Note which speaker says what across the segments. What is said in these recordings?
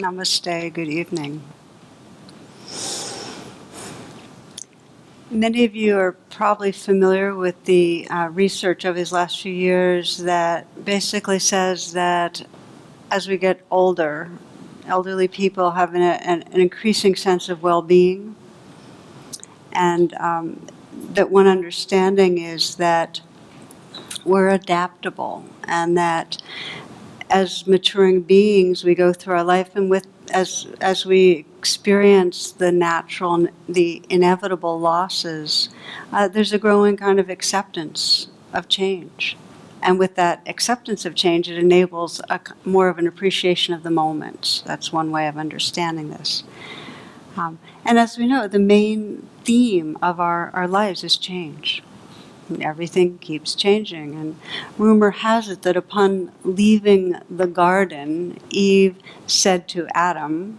Speaker 1: Namaste, good evening. Many of you are probably familiar with the research of these last few years that basically says that as we get older, elderly people have an increasing sense of well-being, and that one understanding is that we're adaptable, and that as maturing beings, we go through our life, and as we experience the natural and the inevitable losses, there's a growing kind of acceptance of change. And with that acceptance of change, it enables more of an appreciation of the moment. That's one way of understanding this. And as we know, the main theme of our lives is change. Everything keeps changing. And rumor has it that upon leaving the garden, Eve said to Adam,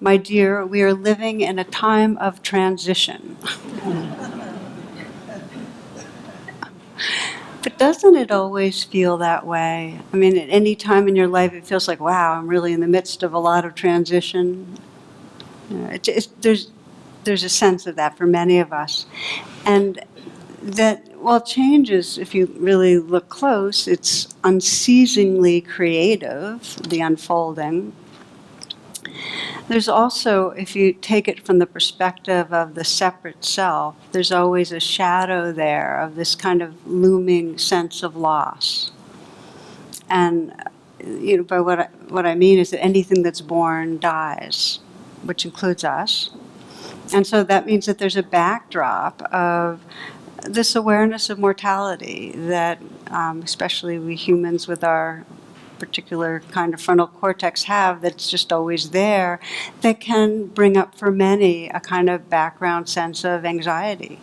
Speaker 1: "My dear, we are living in a time of transition." But doesn't it always feel that way? I mean, at any time in your life, it feels like, wow, I'm really in the midst of a lot of transition. There's a sense of that for many of us. And that, well, change is, if you really look close, it's unceasingly creative, the unfolding. There's also, if you take it from the perspective of the separate self, there's always a shadow there of this kind of looming sense of loss. And by what I mean is that anything that's born dies, which includes us. And so that means that there's a backdrop of this awareness of mortality that especially we humans with our particular kind of frontal cortex have, that's just always there, that can bring up for many a kind of background sense of anxiety.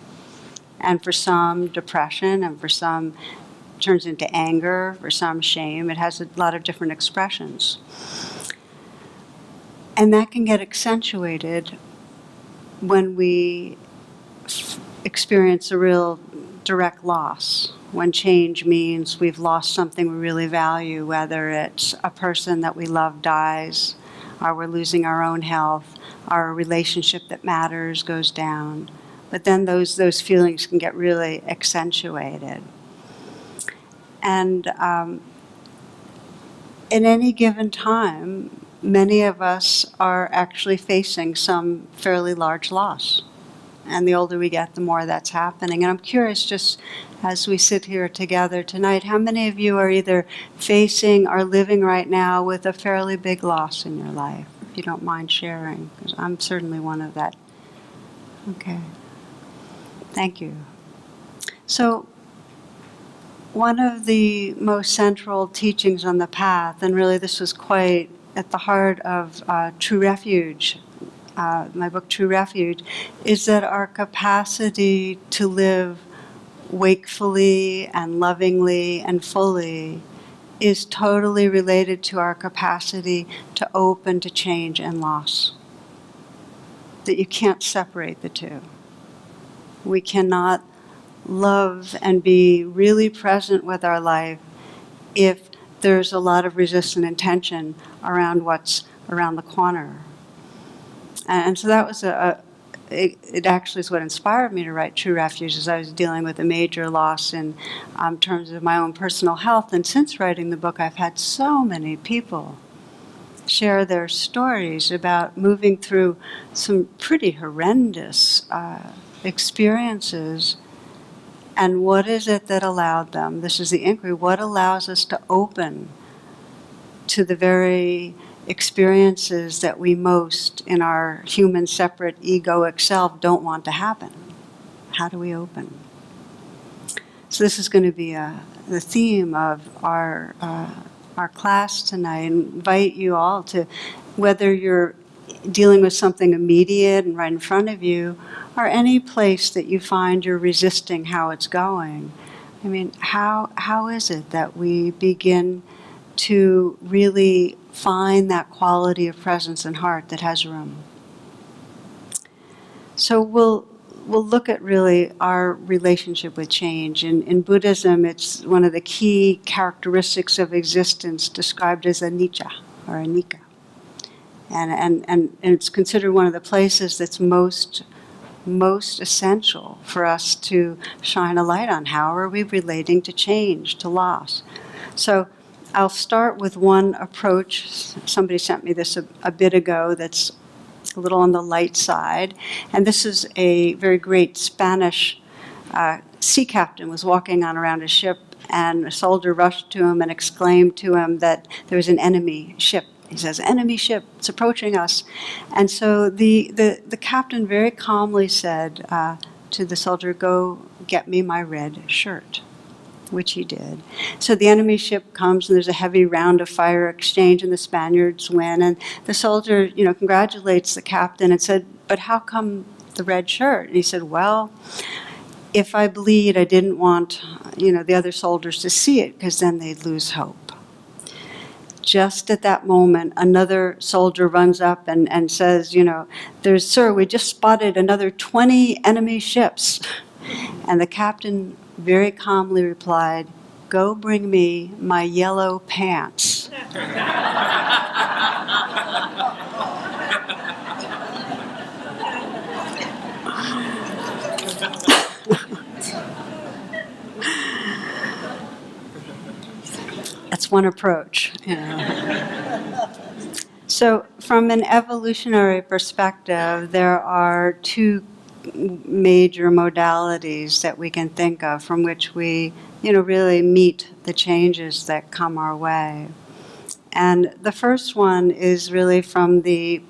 Speaker 1: And for some, depression, and for some, turns into anger, for some, shame. It has a lot of different expressions. And that can get accentuated when we experience a real direct loss, when change means we've lost something we really value, whether it's a person that we love dies, or we're losing our own health, or a relationship that matters goes down. But then those feelings can get really accentuated. And in any given time, many of us are actually facing some fairly large loss. And the older we get, the more that's happening. And I'm curious, just as we sit here together tonight, how many of you are either facing or living right now with a fairly big loss in your life? If you don't mind sharing, because I'm certainly one of that. Okay. Thank you. So, one of the most central teachings on the path, and really this was quite at the heart of True Refuge, my book True Refuge, is that our capacity to live wakefully and lovingly and fully is totally related to our capacity to open to change and loss. That you can't separate the two. We cannot love and be really present with our life if there's a lot of resistance and tension around what's around the corner. And so that was it actually is what inspired me to write True Refuge, as I was dealing with a major loss in terms of my own personal health. And since writing the book, I've had so many people share their stories about moving through some pretty horrendous experiences. And what is it that allowed them? This is the inquiry. What allows us to open to the very experiences that we most, in our human separate egoic self, don't want to happen? How do we open? So this is going to be the theme of our class tonight. I invite you all to, whether you're dealing with something immediate and right in front of you, or any place that you find you're resisting how it's going. I mean, how is it that we begin to really find that quality of presence and heart that has room? So we'll look at really our relationship with change. In Buddhism, it's one of the key characteristics of existence described as anicca or anicca. And it's considered one of the places that's most essential for us to shine a light on. How are we relating to change, to loss? So I'll start with one approach. Somebody sent me this a bit ago that's a little on the light side. And this is a very great Spanish sea captain was walking on around a ship, and a soldier rushed to him and exclaimed to him that there was an enemy ship. He says, "Enemy ship, it's approaching us." And so the captain very calmly said to the soldier, "Go get me my red shirt," which he did. So the enemy ship comes, and there's a heavy round of fire exchange, and the Spaniards win. And the soldier, congratulates the captain and said, "But how come the red shirt?" And he said, "Well, if I bleed, I didn't want, the other soldiers to see it, because then they'd lose hope." Just at that moment, another soldier runs up and says, "Sir, we just spotted another 20 enemy ships." And the captain very calmly replied, "Go bring me my yellow pants." That's one approach. So from an evolutionary perspective, there are two major modalities that we can think of from which we, really meet the changes that come our way. And the first one is really from the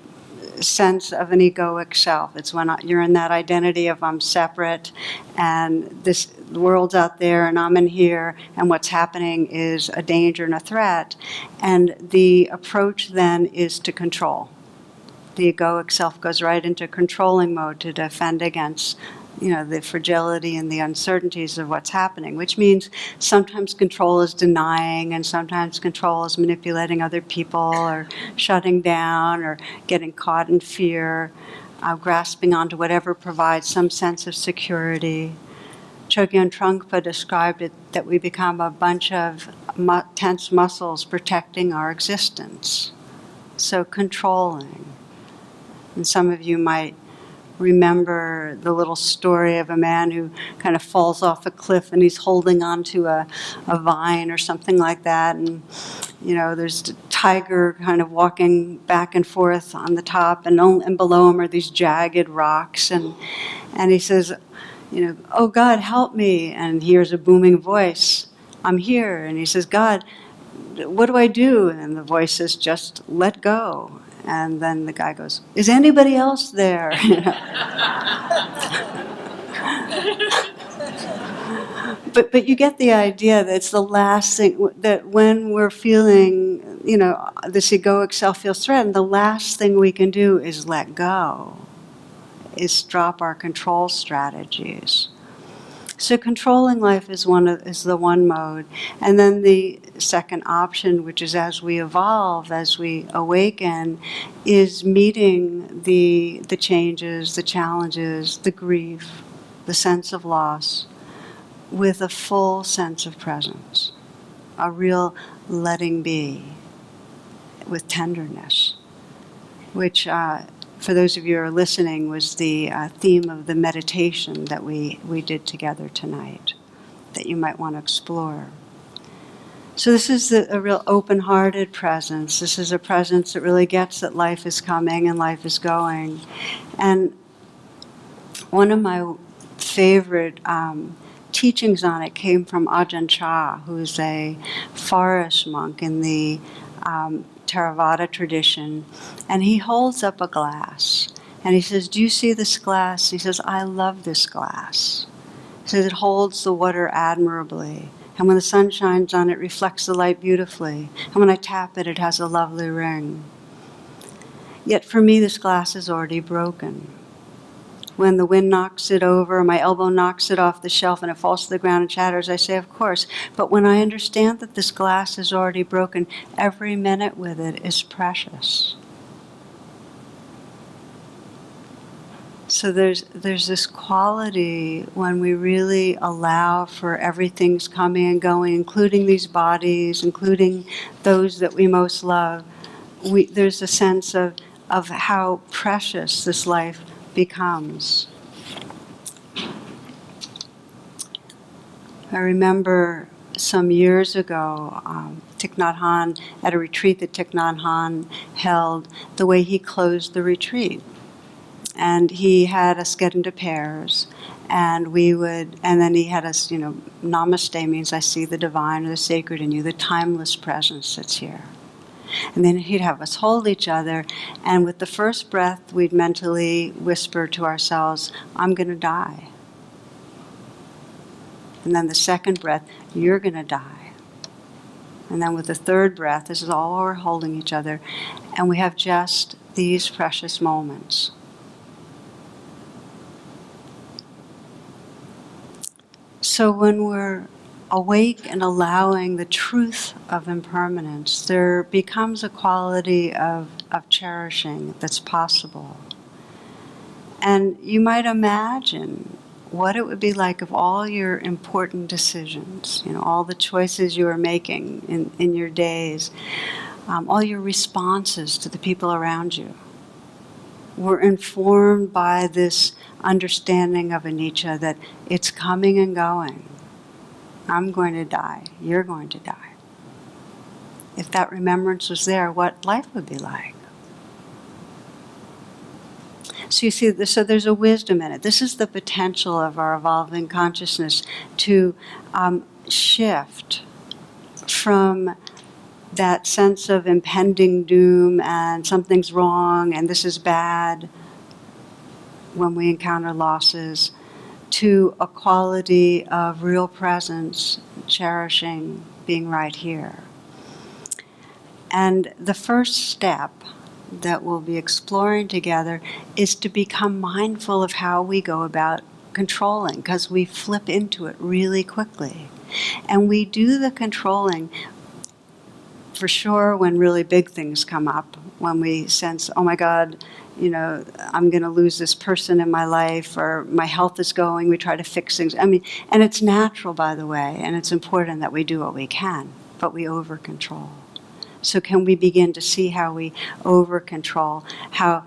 Speaker 1: sense of an egoic self. It's when you're in that identity of I'm separate, and the world's out there and I'm in here, and what's happening is a danger and a threat. And the approach then is to control. The egoic self goes right into controlling mode to defend against the fragility and the uncertainties of what's happening, which means sometimes control is denying, and sometimes control is manipulating other people, or shutting down, or getting caught in fear, grasping onto whatever provides some sense of security. Chogyam Trungpa described it that we become a bunch of tense muscles protecting our existence. So controlling. And some of you might remember the little story of a man who kind of falls off a cliff, and he's holding onto a vine or something like that. And, there's a tiger kind of walking back and forth on the top, and below him are these jagged rocks. And he says, "Oh, God, help me." And he hears a booming voice, "I'm here." And he says, "God, what do I do?" And the voice says, "Just let go." And then the guy goes, "Is anybody else there?" But you get the idea that it's the last thing, that when we're feeling, this egoic self feels threatened, the last thing we can do is let go, is drop our control strategies. So controlling life is the one mode. And then the second option, which is as we evolve, as we awaken, is meeting the changes, the challenges, the grief, the sense of loss, with a full sense of presence, a real letting be, with tenderness, which for those of you who are listening, was the theme of the meditation that we did together tonight, that you might want to explore. So this is a real open-hearted presence. This is a presence that really gets that life is coming and life is going. And one of my favorite teachings on it came from Ajahn Chah, who's a forest monk in the Theravada tradition, and he holds up a glass, and he says, "Do you see this glass?" He says, "I love this glass." He says, "It holds the water admirably, and when the sun shines on it, it reflects the light beautifully, and when I tap it, it has a lovely ring. Yet for me, this glass is already broken. When the wind knocks it over, my elbow knocks it off the shelf and it falls to the ground and shatters, I say, of course. But when I understand that this glass is already broken, every minute with it is precious." So there's this quality when we really allow for everything's coming and going, including these bodies, including those that we most love. There's a sense of of how precious this life becomes. I remember some years ago, Thich Nhat Hanh, at a retreat that Thich Nhat Hanh held, the way he closed the retreat. And he had us get into pairs, and then he had us, namaste means I see the divine or the sacred in you, the timeless presence that's here. And then he'd have us hold each other, and with the first breath, we'd mentally whisper to ourselves, I'm going to die. And then the second breath, you're going to die. And then with the third breath, this is all while we're holding each other, and we have just these precious moments. So when we're awake and allowing the truth of impermanence, there becomes a quality of cherishing that's possible. And you might imagine what it would be like if all your important decisions, all the choices you are making in your days, all your responses to the people around you, were informed by this understanding of anicca, that it's coming and going. I'm going to die. You're going to die. If that remembrance was there, what life would be like. So you see, so there's a wisdom in it. This is the potential of our evolving consciousness to shift from that sense of impending doom and something's wrong and this is bad when we encounter losses, to a quality of real presence, cherishing, being right here. And the first step that we'll be exploring together is to become mindful of how we go about controlling, because we flip into it really quickly. And we do the controlling for sure when really big things come up, when we sense, oh my God, I'm going to lose this person in my life, or my health is going, we try to fix things. And it's natural, by the way, and it's important that we do what we can, but we over-control. So can we begin to see how we over-control, how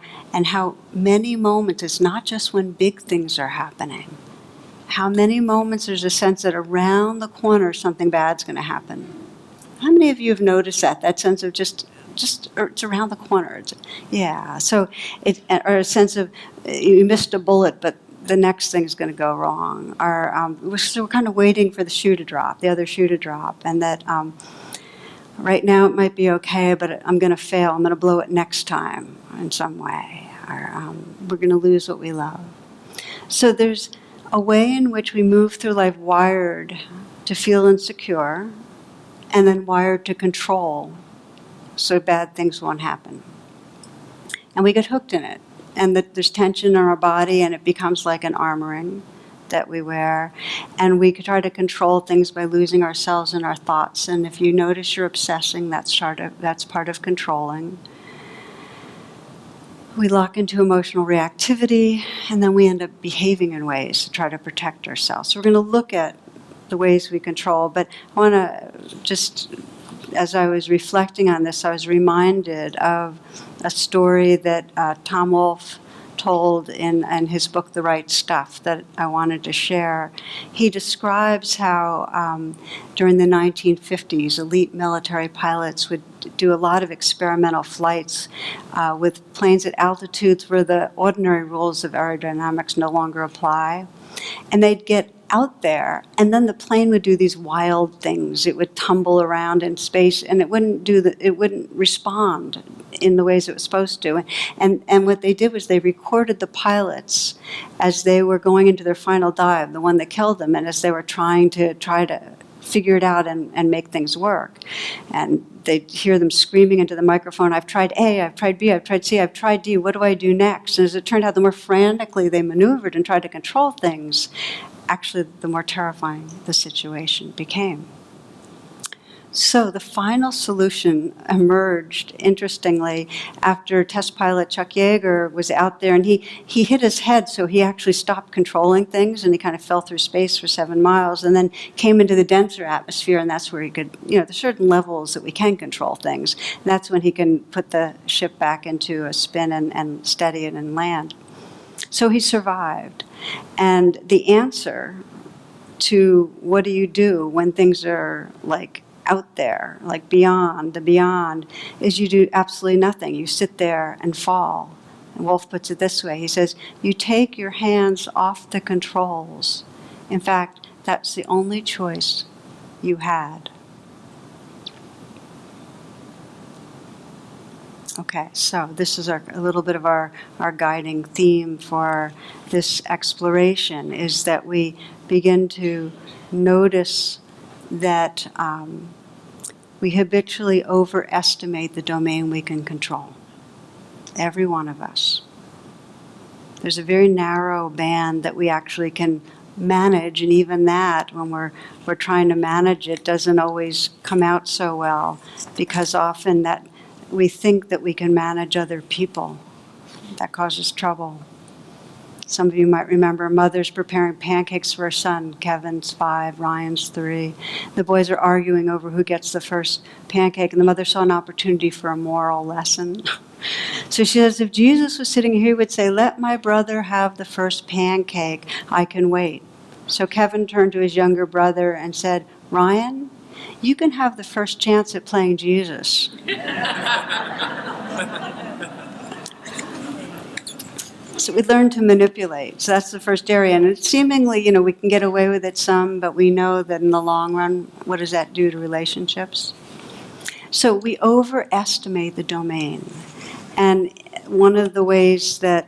Speaker 1: many moments, it's not just when big things are happening, how many moments there's a sense that around the corner something bad's going to happen. How many of you have noticed that sense of just or it's around the corner? Yeah, so or a sense of you missed a bullet, but the next thing's going to go wrong. Or we're kind of waiting for the other shoe to drop, and that right now it might be okay, but I'm going to fail. I'm going to blow it next time in some way, or we're going to lose what we love. So there's a way in which we move through life wired to feel insecure, and then wired to control so bad things won't happen. And we get hooked in it. And there's tension in our body, and it becomes like an armoring that we wear. And we could try to control things by losing ourselves in our thoughts. And if you notice you're obsessing, that's part of controlling. We lock into emotional reactivity, and then we end up behaving in ways to try to protect ourselves. So we're going to look at the ways we control, but I want to just, as I was reflecting on this, I was reminded of a story that Tom Wolfe told in his book, The Right Stuff, that I wanted to share. He describes how during the 1950s, elite military pilots would do a lot of experimental flights with planes at altitudes where the ordinary rules of aerodynamics no longer apply. And they'd get out there, and then the plane would do these wild things. It would tumble around in space, and it wouldn't respond in the ways it was supposed to. And what they did was they recorded the pilots as they were going into their final dive, the one that killed them, and as they were trying to figure it out and make things work. And they'd hear them screaming into the microphone, I've tried A, I've tried B, I've tried C, I've tried D, what do I do next? And as it turned out, the more frantically they maneuvered and tried to control things, actually the more terrifying the situation became. So the final solution emerged, interestingly, after test pilot Chuck Yeager was out there, and he hit his head, so he actually stopped controlling things, and he kind of fell through space for 7 miles, and then came into the denser atmosphere, and that's where he could, there's certain levels that we can control things. And that's when he can put the ship back into a spin and steady it and land. So he survived. And the answer to what do you do when things are like out there, like beyond the beyond, is you do absolutely nothing. You sit there and fall. And Wolf puts it this way. He says, you take your hands off the controls. In fact, that's the only choice you had. Okay, so this is a little bit of our guiding theme for this exploration, is that we begin to notice that we habitually overestimate the domain we can control. Every one of us. There's a very narrow band that we actually can manage, and even that, when we're trying to manage it, doesn't always come out so well, because often that we think that we can manage other people. That causes trouble. Some of you might remember a mother's preparing pancakes for her son. Kevin's 5, Ryan's 3. The boys are arguing over who gets the first pancake, and the mother saw an opportunity for a moral lesson. So she says, if Jesus was sitting here, he would say, let my brother have the first pancake. I can wait. So Kevin turned to his younger brother and said, Ryan, you can have the first chance at playing Jesus. So we learn to manipulate. So that's the first area. And it's seemingly, we can get away with it some, but we know that in the long run, what does that do to relationships? So we overestimate the domain. And one of the ways that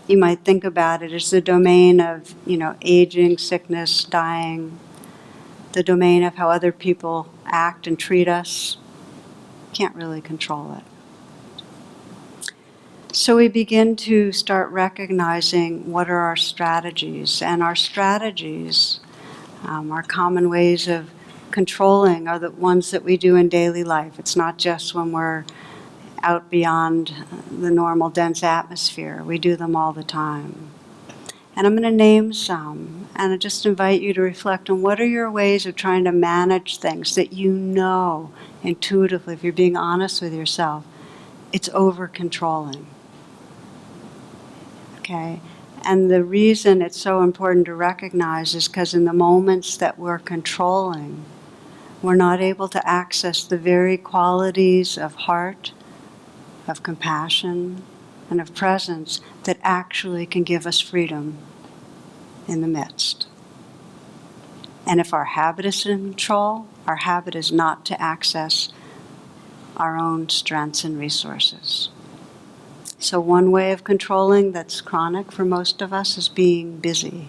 Speaker 1: you might think about it is the domain of, aging, sickness, dying, the domain of how other people act and treat us. Can't really control it. So we begin to start recognizing what are our strategies. And our strategies, our common ways of controlling, are the ones that we do in daily life. It's not just when we're out beyond the normal dense atmosphere. We do them all the time. And I'm going to name some, and I just invite you to reflect on what are your ways of trying to manage things that you know intuitively, if you're being honest with yourself, it's over-controlling. Okay? And the reason it's so important to recognize is because in the moments that we're controlling, we're not able to access the very qualities of heart, of compassion, and of presence that actually can give us freedom in the midst. And if our habit is to control, our habit is not to access our own strengths and resources. So one way of controlling that's chronic for most of us is being busy.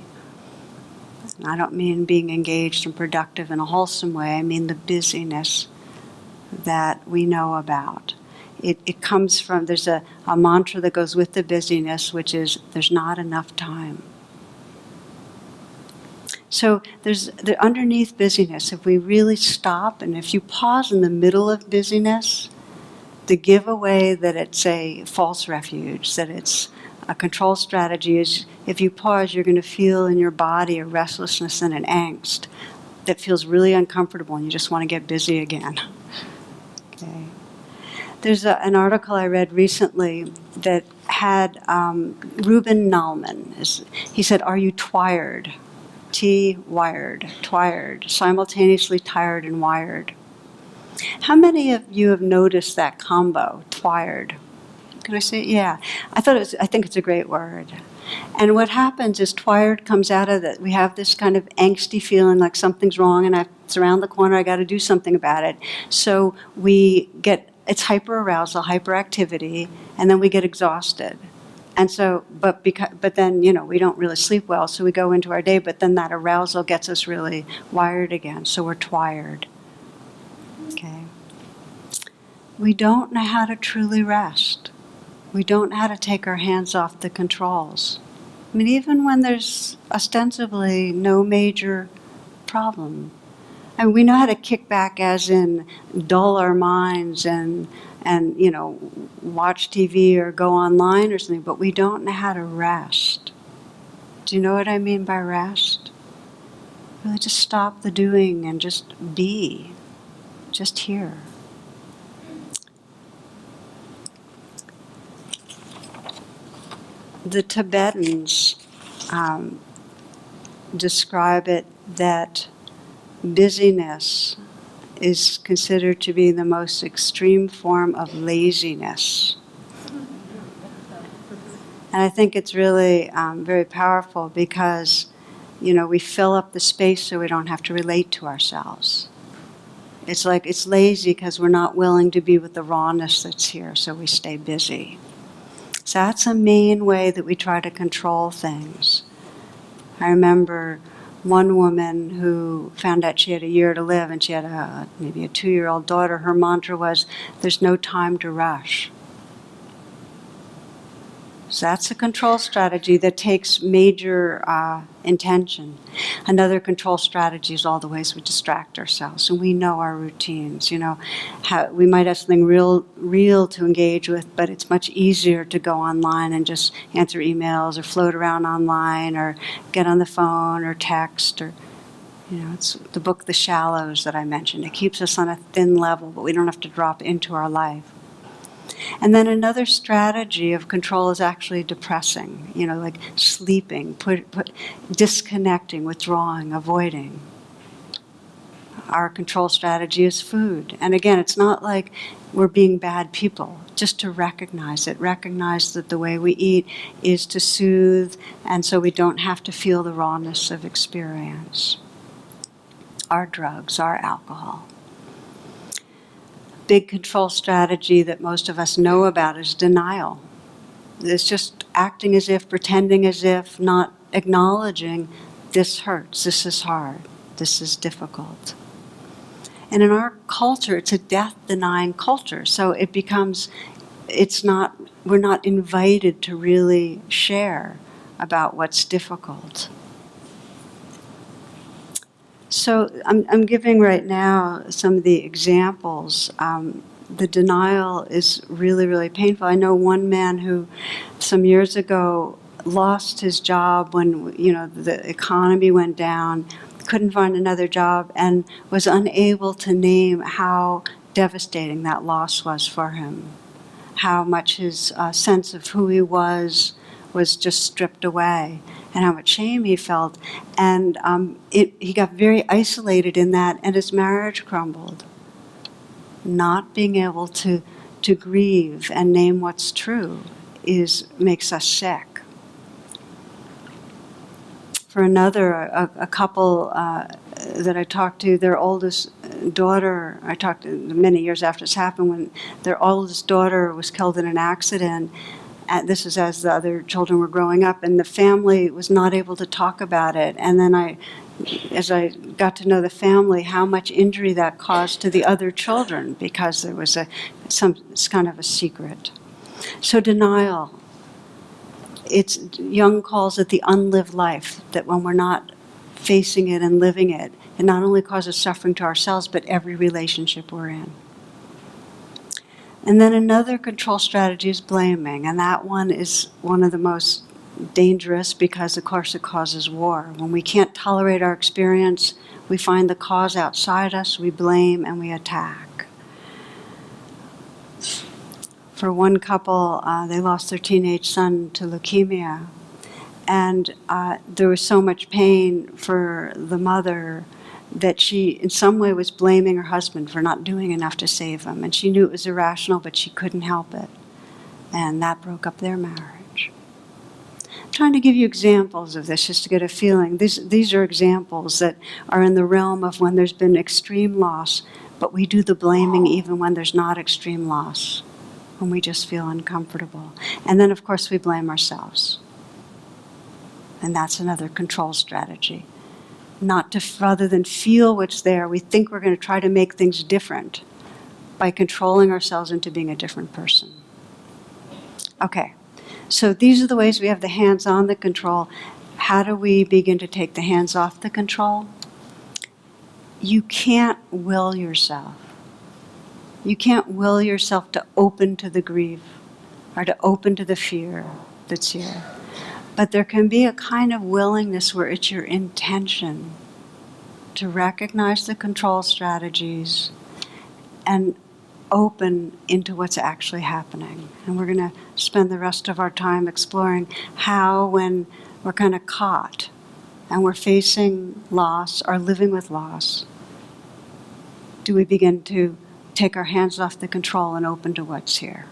Speaker 1: And I don't mean being engaged and productive in a wholesome way. I mean the busyness that we know about. It comes from, there's a mantra that goes with the busyness, which is, there's not enough time. So there's the underneath busyness, if we really stop, and if you pause in the middle of busyness, the giveaway that it's a false refuge, that it's a control strategy, is if you pause, you're going to feel in your body a restlessness and an angst that feels really uncomfortable, and you just want to get busy again. Okay. There's an article I read recently that had Ruben Nallman. He said, are you twired? T-wired, twired, simultaneously tired and wired. How many of you have noticed that combo, twired? Can I say it? Yeah. I think it's a great word. And what happens is twired comes out of that. We have this kind of angsty feeling like something's wrong and it's around the corner, I got to do something about it. So it's hyperarousal, hyperactivity, and then we get exhausted. And so, but then, we don't really sleep well, so we go into our day, but then that arousal gets us really wired again, so we're twired. Okay? We don't know how to truly rest. We don't know how to take our hands off the controls. Even when there's ostensibly no major problem, And we know how to kick back, as in dull our minds and watch TV or go online or something, but we don't know how to rest. Do you know what I mean by rest? Really just stop the doing and just be, just here. The Tibetans describe it that busyness is considered to be the most extreme form of laziness. And I think it's really very powerful because, we fill up the space so we don't have to relate to ourselves. It's like it's lazy because we're not willing to be with the rawness that's here, so we stay busy. So that's a main way that we try to control things. I remember one woman who found out she had a year to live, and she had maybe a 2-year-old daughter. Her mantra was, "There's no time to rush." So that's a control strategy that takes major intention. Another control strategy is all the ways we distract ourselves. And we know our routines. How we might have something real to engage with, but it's much easier to go online and just answer emails or float around online or get on the phone or text or, it's the book The Shallows that I mentioned. It keeps us on a thin level, but we don't have to drop into our life. And then another strategy of control is actually depressing, like sleeping, disconnecting, withdrawing, avoiding. Our control strategy is food. And again, it's not like we're being bad people, just to recognize it. Recognize that the way we eat is to soothe, and so we don't have to feel the rawness of experience. Our drugs, our alcohol. Big control strategy that most of us know about is denial. It's just acting as if, pretending as if, not acknowledging this hurts, this is hard, this is difficult. And in our culture, it's a death-denying culture, so it becomes, we're not invited to really share about what's difficult. So I'm giving right now some of the examples. The denial is really, really painful. I know one man who some years ago lost his job when the economy went down, couldn't find another job, and was unable to name how devastating that loss was for him. How much his sense of who he was just stripped away, and how much shame he felt. And he got very isolated in that, and his marriage crumbled. Not being able to grieve and name what's true makes us sick. For another, a couple that I talked to, their oldest daughter, I talked to many years after this happened, when their oldest daughter was killed in an accident. This is as the other children were growing up, and the family was not able to talk about it. And then as I got to know the family, how much injury that caused to the other children because there was some kind of a secret. So denial. Jung calls it the unlived life, that when we're not facing it and living it, it not only causes suffering to ourselves, but every relationship we're in. And then another control strategy is blaming, and that one is one of the most dangerous because, of course, it causes war. When we can't tolerate our experience, we find the cause outside us, we blame, and we attack. For one couple, they lost their teenage son to leukemia, and there was so much pain for the mother that she, in some way, was blaming her husband for not doing enough to save him. And she knew it was irrational, but she couldn't help it. And that broke up their marriage. I'm trying to give you examples of this just to get a feeling. These are examples that are in the realm of when there's been extreme loss, but we do the blaming even when there's not extreme loss, when we just feel uncomfortable. And then, of course, we blame ourselves. And that's another control strategy. Rather than feel what's there, we think we're going to try to make things different by controlling ourselves into being a different person. Okay, so these are the ways we have the hands on the control. How do we begin to take the hands off the control? you can't will yourself. You can't will yourself to open to the grief or to open to the fear that's here. But there can be a kind of willingness where it's your intention to recognize the control strategies and open into what's actually happening. And we're going to spend the rest of our time exploring how, when we're kind of caught and we're facing loss or living with loss, do we begin to take our hands off the control and open to what's here.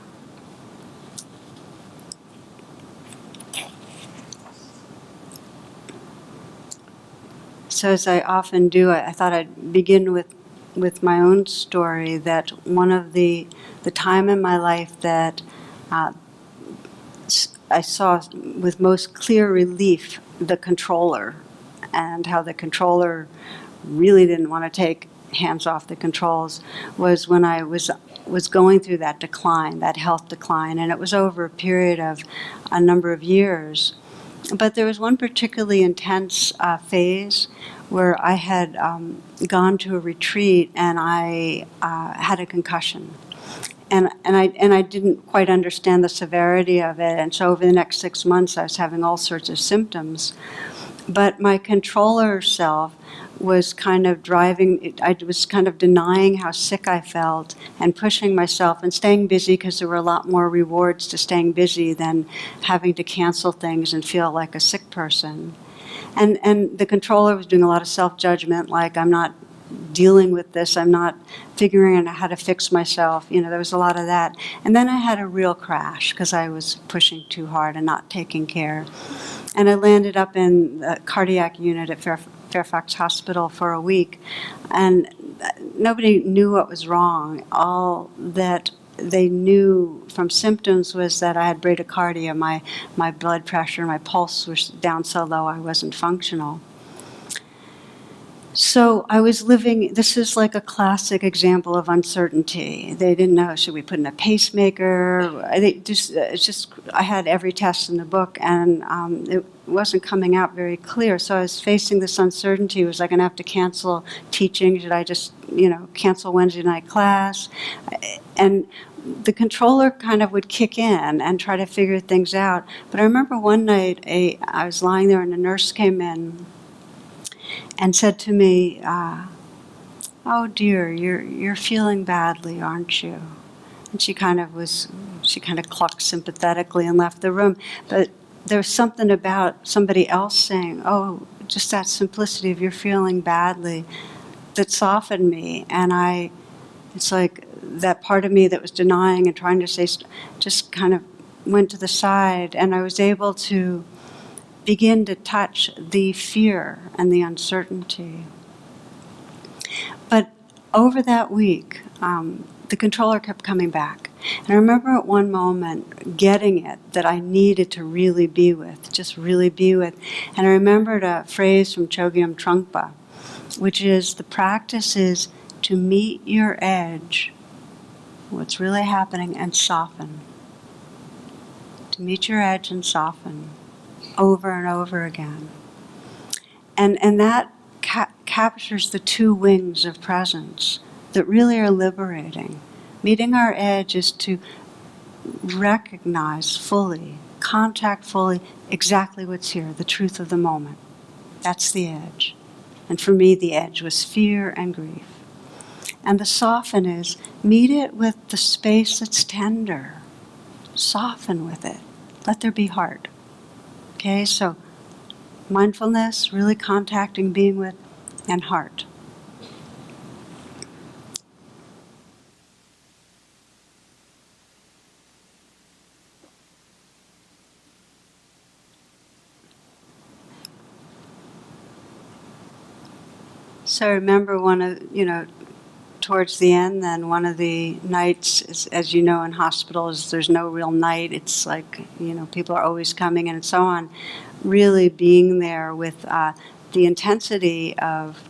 Speaker 1: So as I often do, I thought I'd begin with my own story, that one of the time in my life that I saw with most clear relief the controller, and how the controller really didn't want to take hands off the controls, was when I was going through that decline, that health decline, and it was over a period of a number of years. But there was one particularly intense phase where I had gone to a retreat and I had a concussion. And I didn't quite understand the severity of it, and so over the next 6 months I was having all sorts of symptoms. But my controller self was kind of I was kind of denying how sick I felt and pushing myself and staying busy, because there were a lot more rewards to staying busy than having to cancel things and feel like a sick person. And the controller was doing a lot of self-judgment, like, I'm not dealing with this, I'm not figuring out how to fix myself. There was a lot of that. And then I had a real crash because I was pushing too hard and not taking care. And I landed up in the cardiac unit at Fairfax Hospital for a week. And nobody knew what was wrong. All that they knew from symptoms was that I had bradycardia. My blood pressure, my pulse was down so low I wasn't functional. So I was living, this is like a classic example of uncertainty. They didn't know, should we put in a pacemaker? I had every test in the book, and it wasn't coming out very clear. So I was facing this uncertainty. Was I going to have to cancel teaching? Should I just, cancel Wednesday night class? And the controller kind of would kick in and try to figure things out. But I remember one night I was lying there and a nurse came in and said to me, "Oh dear, you're feeling badly, aren't you?" And she kind of clucked sympathetically and left the room. But there was something about somebody else saying, "Oh, just that simplicity of you're feeling badly," that softened me. And it's like that part of me that was denying and trying to say, just kind of went to the side, and I was able to begin to touch the fear and the uncertainty. But over that week, the controller kept coming back. And I remember at one moment getting it, that I needed to really be with, just really be with. And I remembered a phrase from Chogyam Trungpa, which is, the practice is to meet your edge, what's really happening, and soften. To meet your edge and soften. Over and over again. And that captures the two wings of presence that really are liberating. Meeting our edge is to recognize fully, contact fully exactly what's here, the truth of the moment. That's the edge. And for me, the edge was fear and grief. And the soften is, meet it with the space that's tender. Soften with it. Let there be heart. Okay, so mindfulness, really contacting, being with, and heart. So I remember towards the end, then one of the nights, as you know, in hospitals, there's no real night. It's like, people are always coming and so on. Really being there with the intensity of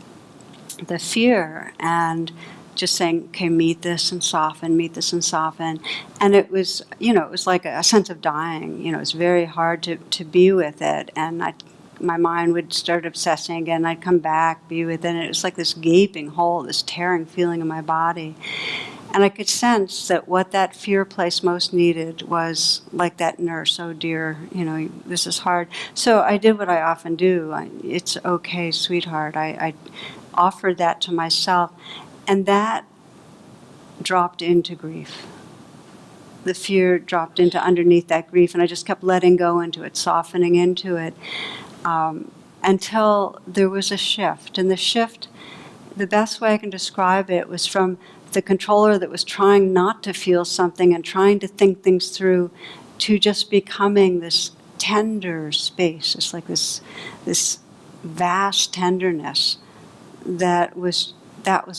Speaker 1: the fear and just saying, okay, meet this and soften, meet this and soften. And it was, it was like a sense of dying. It's very hard to be with it. And I my mind would start obsessing again. I'd come back, be within it. It was like this gaping hole, this tearing feeling in my body. And I could sense that what that fear place most needed was like that nurse, oh dear, this is hard. So I did what I often do. It's okay, sweetheart. I offered that to myself. And that dropped into grief. The fear dropped into underneath that grief, and I just kept letting go into it, softening into it, until there was a shift. And the shift, the best way I can describe it, was from the controller that was trying not to feel something and trying to think things through, to just becoming this tender space. It's like this vast tenderness that was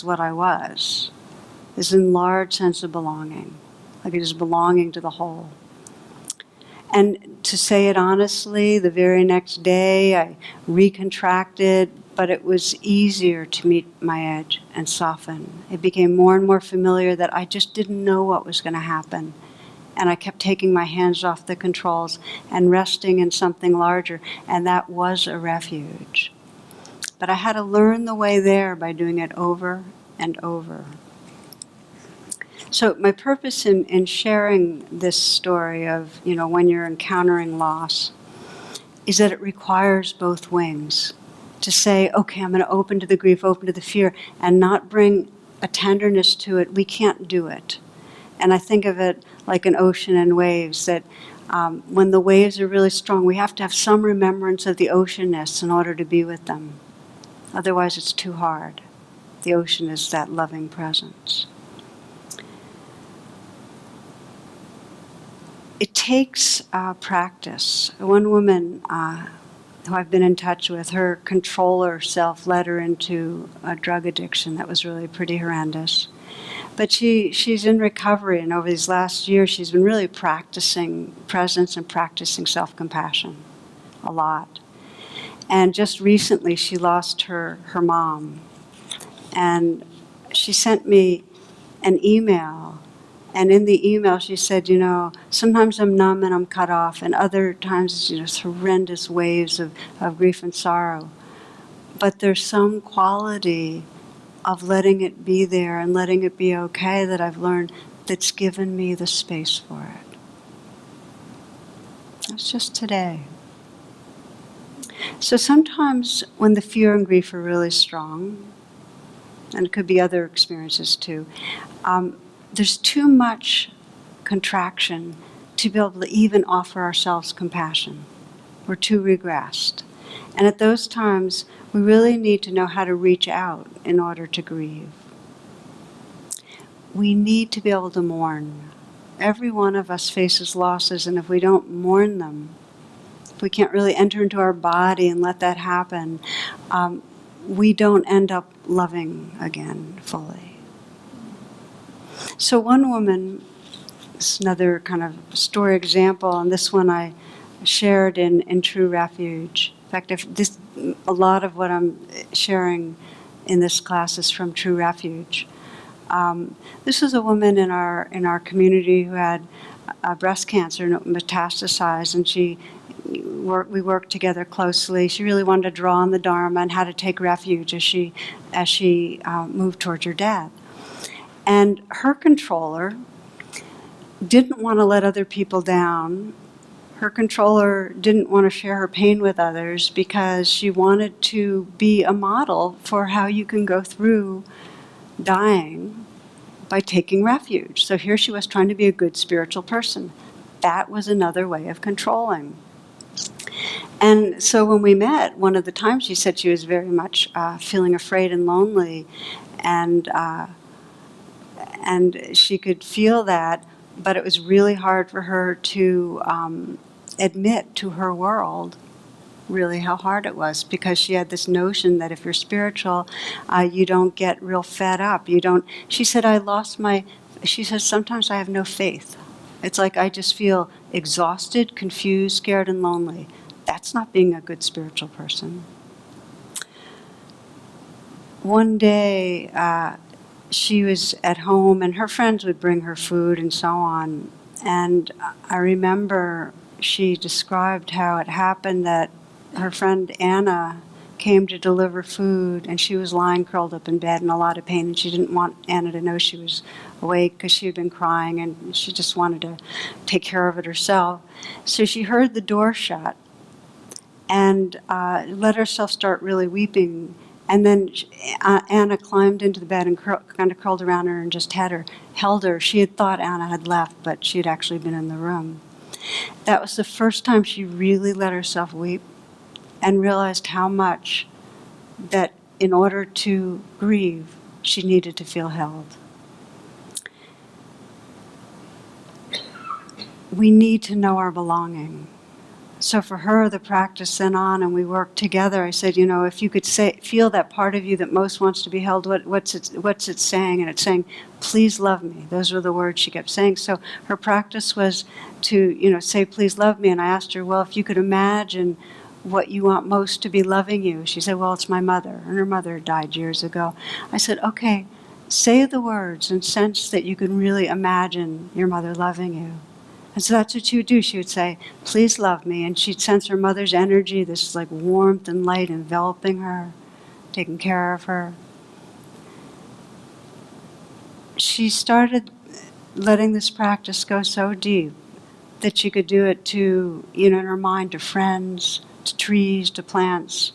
Speaker 1: what I was. This enlarged sense of belonging, like it is belonging to the whole. And to say it honestly, the very next day I recontracted, but it was easier to meet my edge and soften. It became more and more familiar that I just didn't know what was going to happen. And I kept taking my hands off the controls and resting in something larger, and that was a refuge. But I had to learn the way there by doing it over and over. So my purpose in sharing this story of, when you're encountering loss, is that it requires both wings. To say, okay, I'm going to open to the grief, open to the fear, and not bring a tenderness to it. We can't do it. And I think of it like an ocean and waves, that when the waves are really strong, we have to have some remembrance of the oceanness in order to be with them. Otherwise, it's too hard. The ocean is that loving presence. It takes practice. One woman who I've been in touch with, her controller self led her into a drug addiction that was really pretty horrendous. But she's in recovery, and over these last years, she's been really practicing presence and practicing self-compassion a lot. And just recently, she lost her mom. And she sent me an email. And in the email, she said, sometimes I'm numb and I'm cut off, and other times, it's horrendous waves of grief and sorrow. But there's some quality of letting it be there and letting it be okay that I've learned that's given me the space for it. That's just today. So sometimes when the fear and grief are really strong, and it could be other experiences too, there's too much contraction to be able to even offer ourselves compassion. We're too regressed. And at those times, we really need to know how to reach out in order to grieve. We need to be able to mourn. Every one of us faces losses, and if we don't mourn them, if we can't really enter into our body and let that happen, we don't end up loving again fully. So one woman, this is another kind of story example, and this one I shared in True Refuge. In fact, a lot of what I'm sharing in this class is from True Refuge. This was a woman in our community who had breast cancer and it metastasized, and we worked together closely. She really wanted to draw on the Dharma and how to take refuge as she moved towards her death. And her controller didn't want to let other people down. Her controller didn't want to share her pain with others because she wanted to be a model for how you can go through dying by taking refuge. So here she was trying to be a good spiritual person. That was another way of controlling. And so when we met, one of the times she said she was very much feeling afraid and lonely, and she could feel that, but it was really hard for her to admit to her world really how hard it was, because she had this notion that if you're spiritual, you don't get real fed up. She said, she says, sometimes I have no faith. It's like I just feel exhausted, confused, scared, and lonely. That's not being a good spiritual person. One day, she was at home, and her friends would bring her food and so on. And I remember she described how it happened that her friend Anna came to deliver food, and she was lying curled up in bed in a lot of pain, and she didn't want Anna to know she was awake because she had been crying, and she just wanted to take care of it herself. So she heard the door shut and let herself start really weeping. And then Anna climbed into the bed and kind of curled around her and just held her. She had thought Anna had left, but she had actually been in the room. That was the first time she really let herself weep and realized how much that in order to grieve, she needed to feel held. We need to know our belonging. So for her, the practice went on, and we worked together. I said, if you could feel that part of you that most wants to be held, what's it saying? And it's saying, please love me. Those were the words she kept saying. So her practice was to, say, please love me. And I asked her, well, if you could imagine what you want most to be loving you. She said, well, it's my mother. And her mother died years ago. I said, okay, say the words and sense that you can really imagine your mother loving you. And so that's what she would do. She would say, please love me. And she'd sense her mother's energy, this like warmth and light enveloping her, taking care of her. She started letting this practice go so deep that she could do it to, in her mind, to friends, to trees, to plants,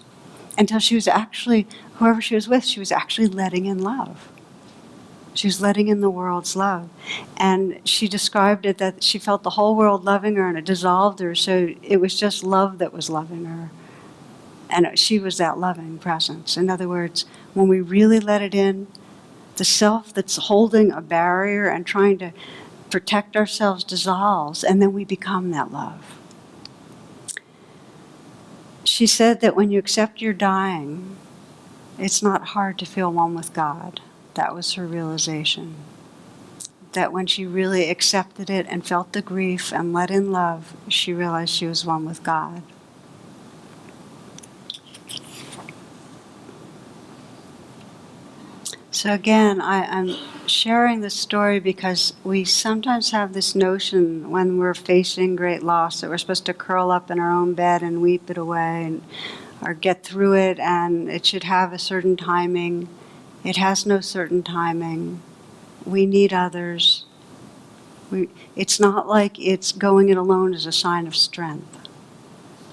Speaker 1: until she was actually, whoever she was with, she was actually letting in love. She was letting in the world's love. And she described it that she felt the whole world loving her and it dissolved her, so it was just love that was loving her. And she was that loving presence. In other words, when we really let it in, the self that's holding a barrier and trying to protect ourselves dissolves, and then we become that love. She said that when you accept your dying, it's not hard to feel one with God. That was her realization. That when she really accepted it and felt the grief and let in love, she realized she was one with God. So again, I'm sharing this story because we sometimes have this notion when we're facing great loss that we're supposed to curl up in our own bed and weep it away or get through it, and it should have a certain timing. It has no certain timing. We need others. It's not like it's going it alone as a sign of strength.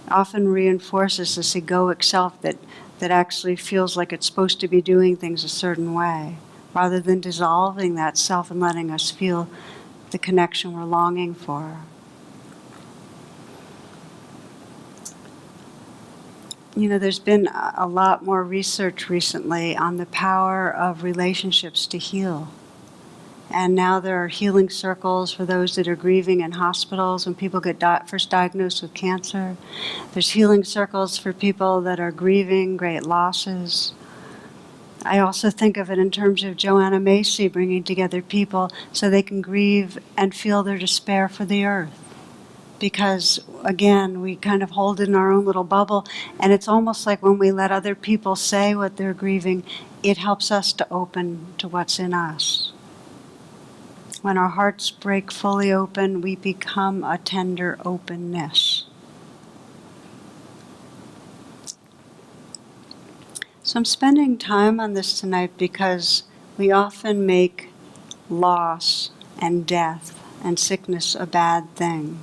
Speaker 1: It often reinforces this egoic self that actually feels like it's supposed to be doing things a certain way, rather than dissolving that self and letting us feel the connection we're longing for. There's been a lot more research recently on the power of relationships to heal. And now there are healing circles for those that are grieving in hospitals when people get first diagnosed with cancer. There's healing circles for people that are grieving great losses. I also think of it in terms of Joanna Macy bringing together people so they can grieve and feel their despair for the earth. Because, again, we kind of hold it in our own little bubble, and it's almost like when we let other people say what they're grieving, it helps us to open to what's in us. When our hearts break fully open, we become a tender openness. So I'm spending time on this tonight because we often make loss and death and sickness a bad thing.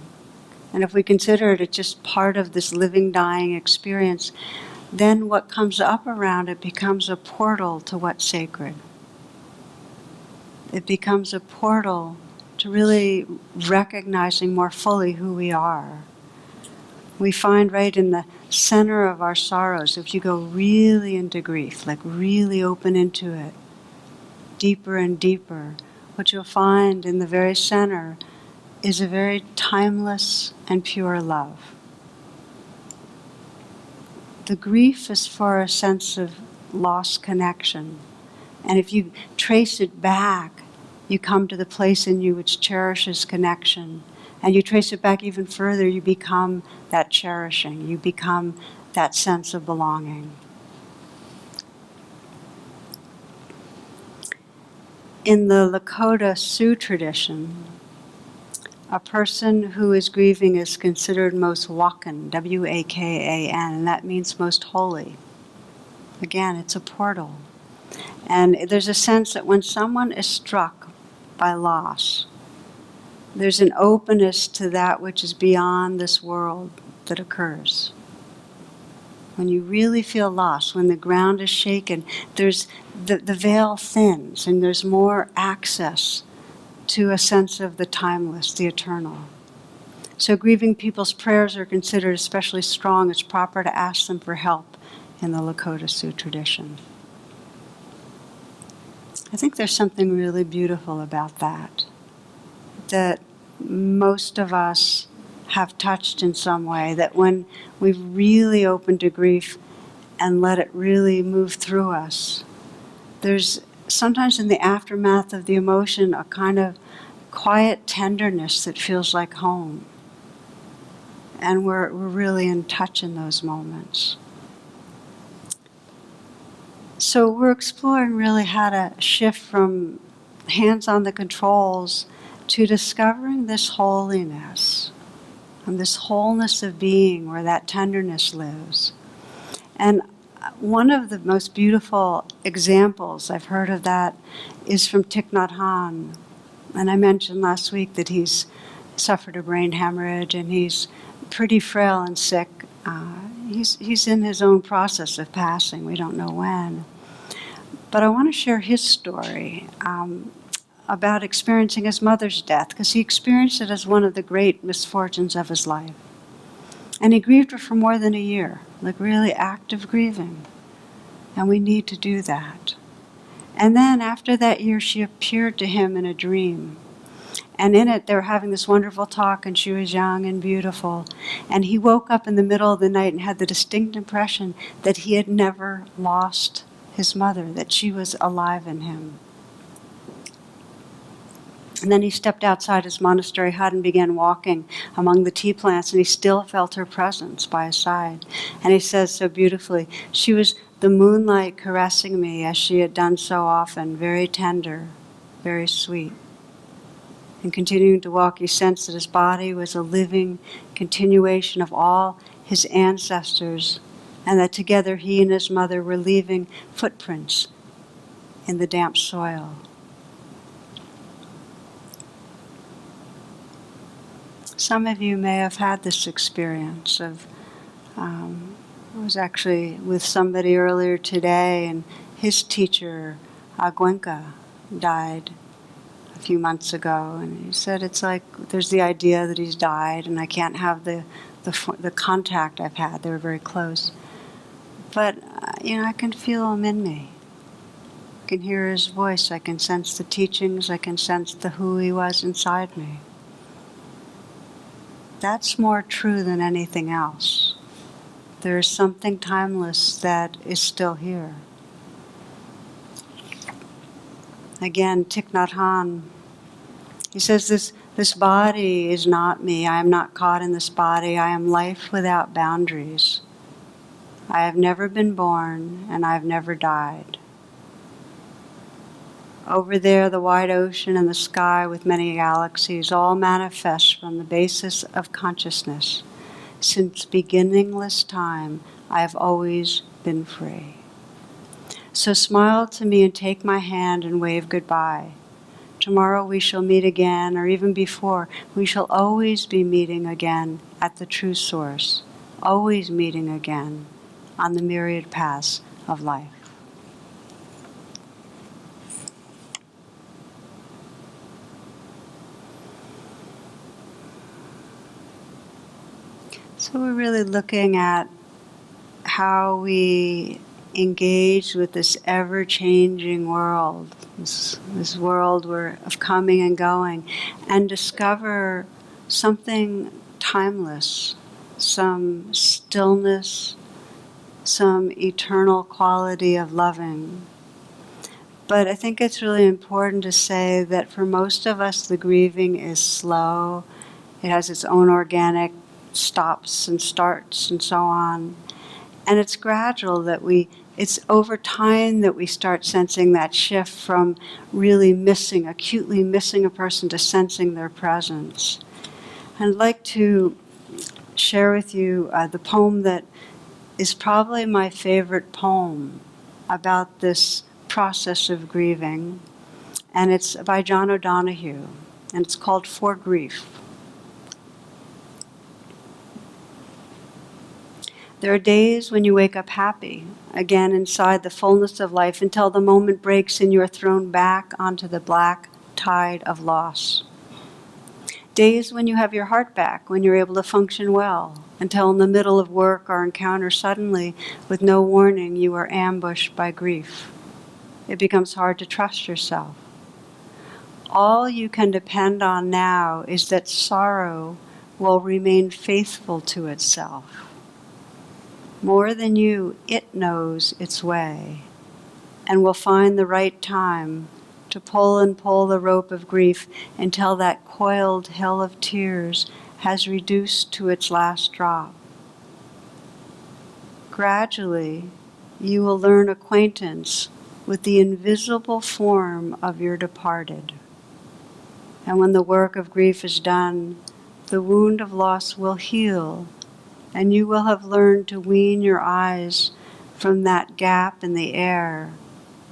Speaker 1: And if we consider it just part of this living, dying experience, then what comes up around it becomes a portal to what's sacred. It becomes a portal to really recognizing more fully who we are. We find right in the center of our sorrows, if you go really into grief, like really open into it, deeper and deeper, what you'll find in the very center is a very timeless and pure love. The grief is for a sense of lost connection. And if you trace it back, you come to the place in you which cherishes connection. And you trace it back even further, you become that cherishing. You become that sense of belonging. In the Lakota Sioux tradition, A person who is grieving is considered most wakan, W-A-K-A-N, and that means most holy. Again, it's a portal. And there's a sense that when someone is struck by loss, there's an openness to that which is beyond this world that occurs. When you really feel lost, when the ground is shaken, there's the veil thins and there's more access to a sense of the timeless, the eternal. So grieving people's prayers are considered especially strong. It's proper to ask them for help in the Lakota Sioux tradition. I think there's something really beautiful about that most of us have touched in some way, that when we've really opened to grief and let it really move through us, there's sometimes in the aftermath of the emotion a kind of quiet tenderness that feels like home. And we're really in touch in those moments. So we're exploring really how to shift from hands on the controls to discovering this holiness and this wholeness of being where that tenderness lives. And one of the most beautiful examples I've heard of that is from Thich Nhat Hanh. And I mentioned last week that he's suffered a brain hemorrhage and he's pretty frail and sick. He's in his own process of passing. We don't know when. But I want to share his story about experiencing his mother's death, because he experienced it as one of the great misfortunes of his life. And he grieved her for more than a year, like really active grieving. And we need to do that. And then after that year, she appeared to him in a dream. And in it, they were having this wonderful talk, and she was young and beautiful. And he woke up in the middle of the night and had the distinct impression that he had never lost his mother, that she was alive in him. And then he stepped outside his monastery hut and began walking among the tea plants, and he still felt her presence by his side. And he says so beautifully, she was the moonlight caressing me as she had done so often, very tender, very sweet. And continuing to walk, he sensed that his body was a living continuation of all his ancestors, and that together he and his mother were leaving footprints in the damp soil. Some of you may have had this experience of, I was actually with somebody earlier today, and his teacher, Agwenka, died a few months ago, and he said it's like there's the idea that he's died, and I can't have the contact I've had. They were very close, but I can feel him in me. I can hear his voice. I can sense the teachings. I can sense who he was inside me. That's more true than anything else. There is something timeless that is still here. Again, Thich Nhat Hanh, he says, this body is not me. I am not caught in this body. I am life without boundaries. I have never been born, and I have never died. Over there, the wide ocean and the sky with many galaxies all manifest from the basis of consciousness. Since beginningless time, I have always been free. So smile to me and take my hand and wave goodbye. Tomorrow we shall meet again, or even before, we shall always be meeting again at the true source, always meeting again on the myriad paths of life. So we're really looking at how we engage with this ever-changing world, this world of coming and going, and discover something timeless, some stillness, some eternal quality of loving. But I think it's really important to say that for most of us, the grieving is slow. It has its own organic stops and starts and so on. And it's gradual that it's over time that we start sensing that shift from really acutely missing a person to sensing their presence. I'd like to share with you the poem that is probably my favorite poem about this process of grieving, and it's by John O'Donohue, and it's called For Grief. There are days when you wake up happy, again inside the fullness of life, until the moment breaks and you are thrown back onto the black tide of loss. Days when you have your heart back, when you're able to function well, until in the middle of work or encounter suddenly, with no warning, you are ambushed by grief. It becomes hard to trust yourself. All you can depend on now is that sorrow will remain faithful to itself. More than you, it knows its way, and will find the right time to pull and pull the rope of grief until that coiled hell of tears has reduced to its last drop. Gradually, you will learn acquaintance with the invisible form of your departed. And when the work of grief is done, the wound of loss will heal, and you will have learned to wean your eyes from that gap in the air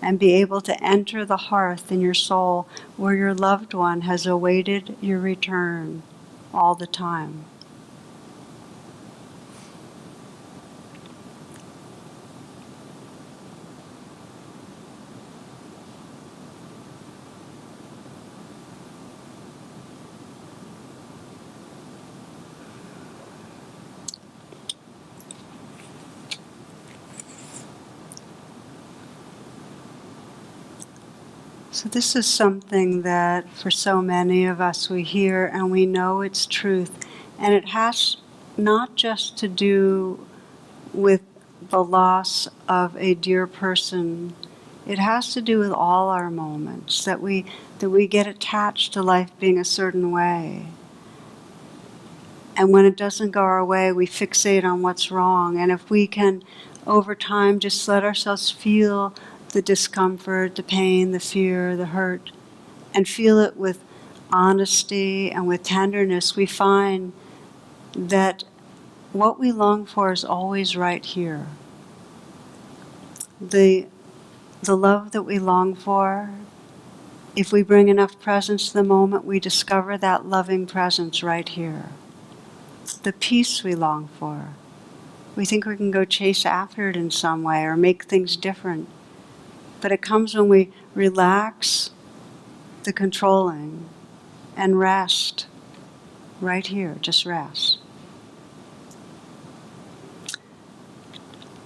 Speaker 1: and be able to enter the hearth in your soul where your loved one has awaited your return all the time. So this is something that for so many of us we hear and we know it's truth. And it has not just to do with the loss of a dear person. It has to do with all our moments, that we get attached to life being a certain way. And when it doesn't go our way, we fixate on what's wrong. And if we can, over time, just let ourselves feel the discomfort, the pain, the fear, the hurt, and feel it with honesty and with tenderness, we find that what we long for is always right here. The love that we long for, if we bring enough presence to the moment, we discover that loving presence right here. The peace we long for, we think we can go chase after it in some way or make things different. But it comes when we relax the controlling and rest right here, just rest.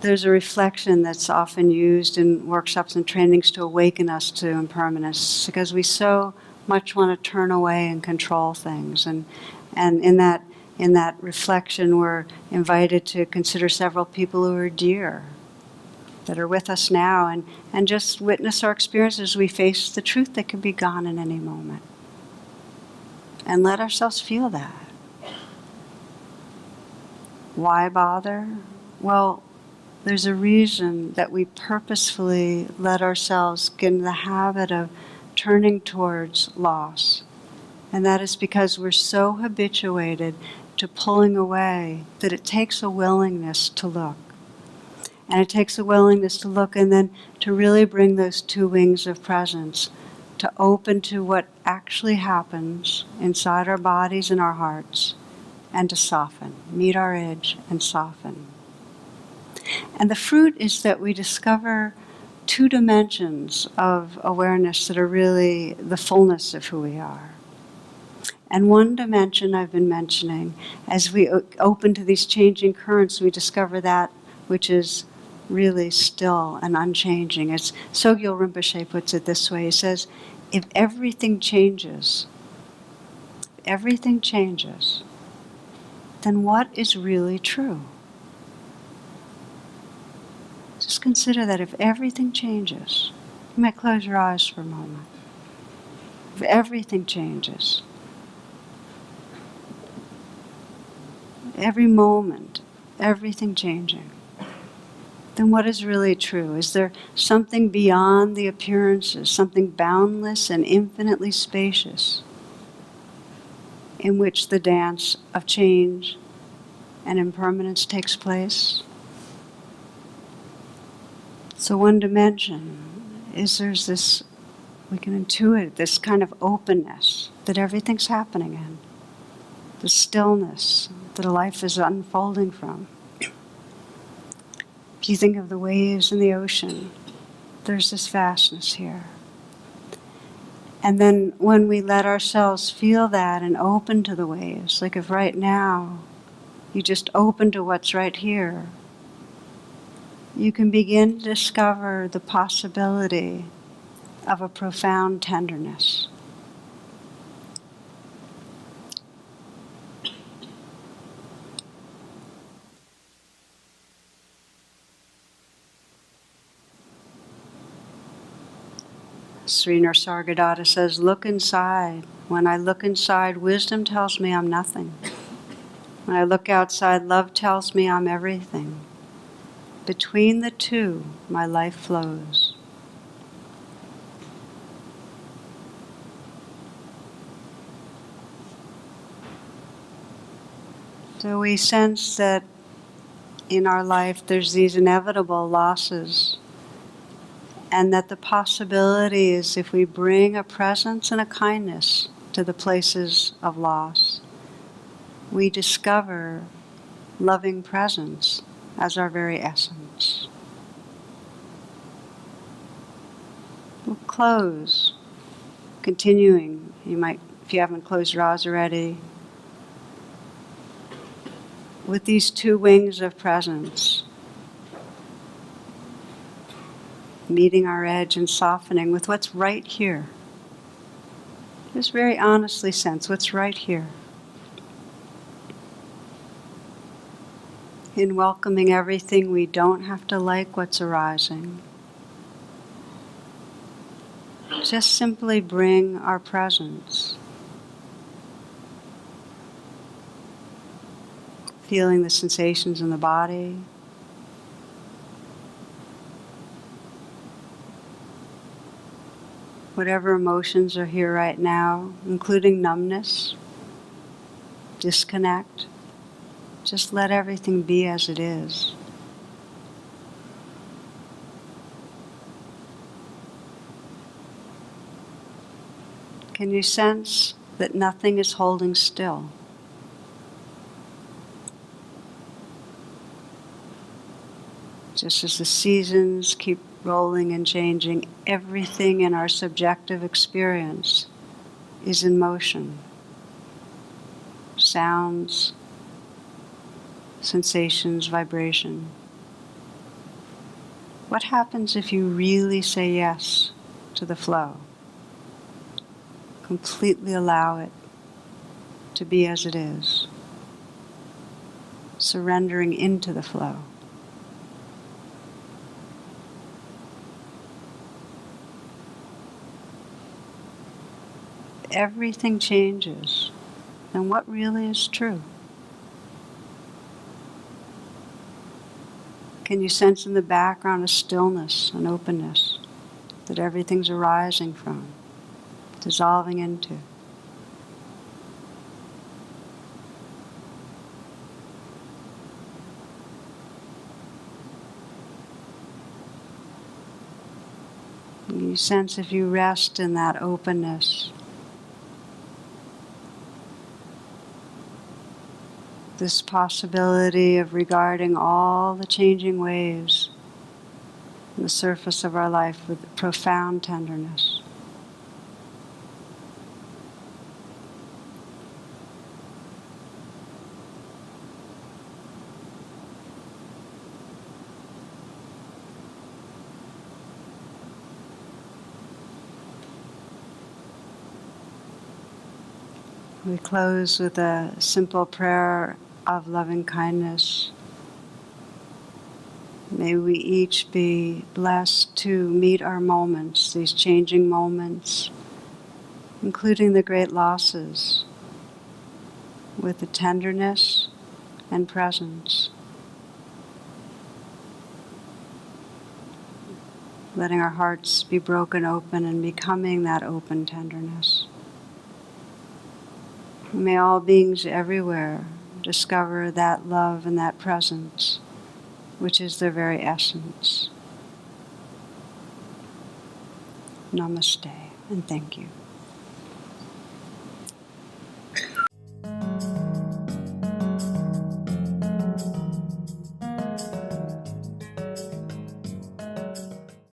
Speaker 1: There's a reflection that's often used in workshops and trainings to awaken us to impermanence, because we so much want to turn away and control things. And in that reflection, we're invited to consider several people who are dear, that are with us now, and just witness our experiences as we face the truth that can be gone in any moment. And let ourselves feel that. Why bother? Well, there's a reason that we purposefully let ourselves get in the habit of turning towards loss. And that is because we're so habituated to pulling away that it takes a willingness to look. And it takes a willingness to look and then to really bring those two wings of presence, to open to what actually happens inside our bodies and our hearts, and to soften, meet our edge and soften. And the fruit is that we discover two dimensions of awareness that are really the fullness of who we are. And one dimension I've been mentioning, as we open to these changing currents, we discover that which is really still and unchanging. As Sogyal Rinpoche puts it this way, he says, if everything changes, then what is really true? Just consider that if everything changes, you might close your eyes for a moment. If everything changes, every moment, everything changing, then what is really true? Is there something beyond the appearances, something boundless and infinitely spacious, in which the dance of change and impermanence takes place. So one dimension is there's this, we can intuit this kind of openness that everything's happening in, the stillness that a life is unfolding from. If you think of the waves in the ocean, there's this vastness here. And then when we let ourselves feel that and open to the waves, like if right now you just open to what's right here, you can begin to discover the possibility of a profound tenderness. Sri Nisargadatta says, look inside. When I look inside, wisdom tells me I'm nothing. When I look outside, love tells me I'm everything. Between the two, my life flows. So we sense that in our life there's these inevitable losses, and that the possibility is if we bring a presence and a kindness to the places of loss, we discover loving presence as our very essence. We'll close, continuing. You might, if you haven't closed your eyes already, with these two wings of presence, meeting our edge and softening with what's right here. Just very honestly sense what's right here. In welcoming everything, we don't have to like what's arising. Just simply bring our presence. Feeling the sensations in the body. Whatever emotions are here right now, including numbness, disconnect. Just let everything be as it is. Can you sense that nothing is holding still? Just as the seasons keep rolling and changing, everything in our subjective experience is in motion. Sounds, sensations, vibration. What happens if you really say yes to the flow? Completely allow it to be as it is. Surrendering into the flow. Everything changes, then what really is true? Can you sense in the background a stillness, an openness that everything's arising from, dissolving into? Can you sense if you rest in that openness, this possibility of regarding all the changing waves on the surface of our life with profound tenderness. We close with a simple prayer of loving kindness. May we each be blessed to meet our moments, these changing moments, including the great losses, with the tenderness and presence. Letting our hearts be broken open and becoming that open tenderness. May all beings everywhere discover that love and that presence, which is their very essence. Namaste, and thank you.